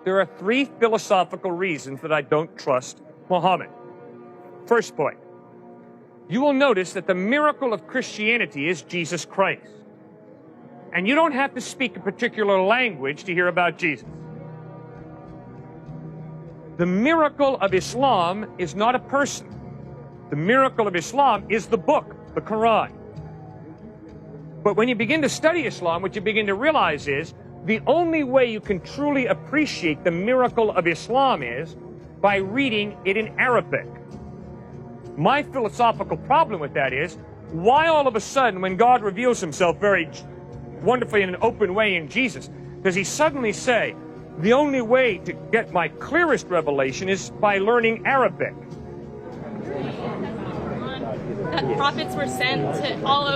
There are three philosophical reasons that I don't trust Muhammad. First point, you will notice that the miracle of Christianity is Jesus Christ. And you don't have to speak a particular language to hear about Jesus. The miracle of Islam is not a person. The miracle of Islam is the book, the Quran. But when you begin to study Islam, what you begin to realize is the only way you can truly appreciate the miracle of Islam is by reading it in Arabic. My philosophical problem with that is, why all of a sudden, when God reveals himself very wonderfully in an open way in Jesus, does he suddenly say, the only way to get my clearest revelation is by learning Arabic? That prophets were sent to all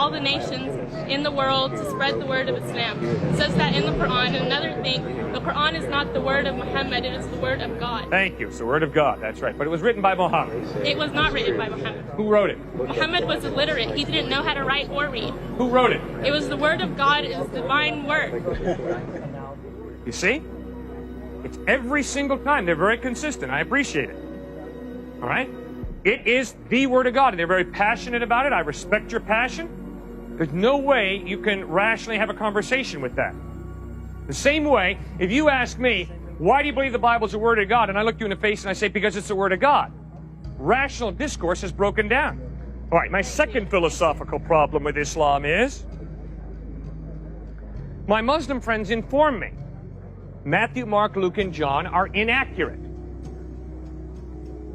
the nations in the world to spread the word of Islam. It says that in the Quran. And another thing, the Quran is not the word of Muhammad, it is the word of God. Thank you. It's the word of God, that's right. But it was written by Muhammad. It was not written by Muhammad. Who wrote it? Muhammad was illiterate. He didn't know how to write or read. Who wrote it? It was the word of God, it is the divine word. You see? It's every single time. They're very consistent. I appreciate it. All right? It is the Word of God, and they're very passionate about it. I respect your passion. There's no way you can rationally have a conversation with that. The same way, if you ask me, why do you believe the Bible's the Word of God? And I look you in the face and I say, because it's the Word of God. Rational discourse has broken down. All right, my second philosophical problem with Islam is, my Muslim friends inform me Matthew, Mark, Luke, and John are inaccurate.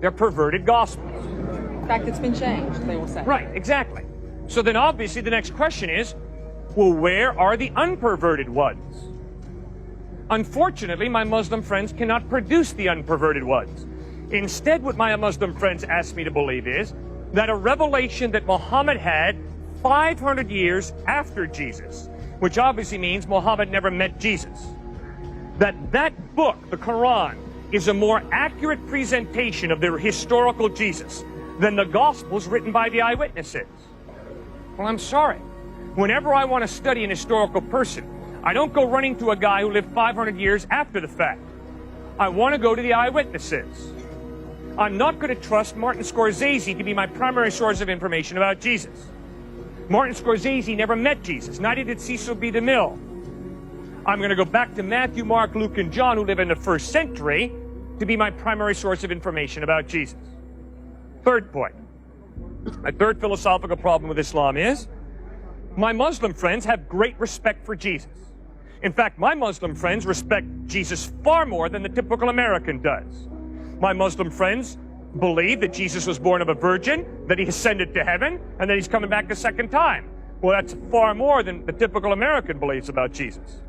They're perverted gospels. In fact, it's been changed, they will say. Right, exactly. So then obviously the next question is, well, where are the unperverted ones? Unfortunately, my Muslim friends cannot produce the unperverted ones. Instead, what my Muslim friends ask me to believe is that a revelation that Muhammad had 500 years after Jesus, which obviously means Muhammad never met Jesus, that book, the Quran, is a more accurate presentation of the historical Jesus than the Gospels written by the eyewitnesses. Well, I'm sorry. Whenever I want to study an historical person, I don't go running to a guy who lived 500 years after the fact. I want to go to the eyewitnesses. I'm not going to trust Martin Scorsese to be my primary source of information about Jesus. Martin Scorsese never met Jesus, neither did Cecil B. DeMille. I'm going to go back to Matthew, Mark, Luke, and John, who live in the first century, to be my primary source of information about Jesus. Third point. My third philosophical problem with Islam is, my Muslim friends have great respect for Jesus. In fact, my Muslim friends respect Jesus far more than the typical American does. My Muslim friends believe that Jesus was born of a virgin, that he ascended to heaven, and that he's coming back a second time. Well, that's far more than the typical American believes about Jesus.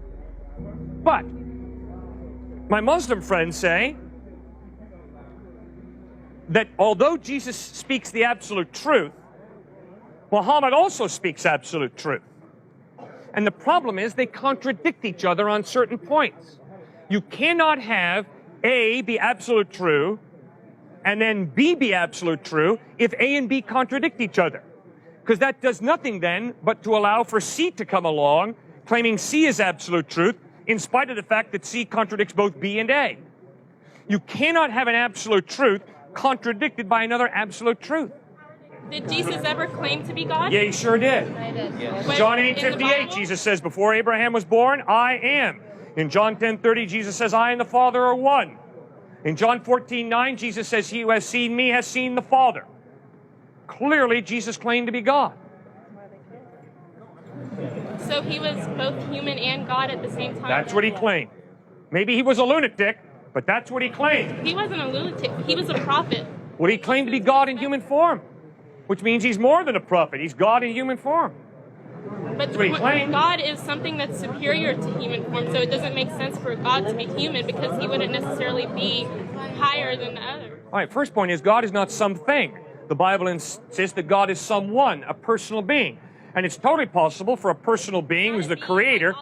But my Muslim friends say that although Jesus speaks the absolute truth, Muhammad also speaks absolute truth. And the problem is they contradict each other on certain points. You cannot have A be absolute true and then B be absolute true if A and B contradict each other. Because that does nothing then but to allow for C to come along, claiming C is absolute truth, in spite of the fact that C contradicts both B and A. You cannot have an absolute truth contradicted by another absolute truth. Did Jesus ever claim to be God? Yeah, he sure did. John 8:58, Jesus says, before Abraham was born, I am. In John 10:30, Jesus says, I and the Father are one. In John 14:9, Jesus says, he who has seen me has seen the Father. Clearly, Jesus claimed to be God. So he was both human and God at the same time? That's what he claimed. Maybe he was a lunatic, but that's what he claimed. He wasn't a lunatic. He was a prophet. Well, he claimed to be God in human form, which means he's more than a prophet. He's God in human form. But what he claimed. God is something that's superior to human form, so it doesn't make sense for God to be human because he wouldn't necessarily be higher than the other. All right, first point is God is not something. The Bible insists that God is someone, a personal being. And it's totally possible for a personal being who's the creator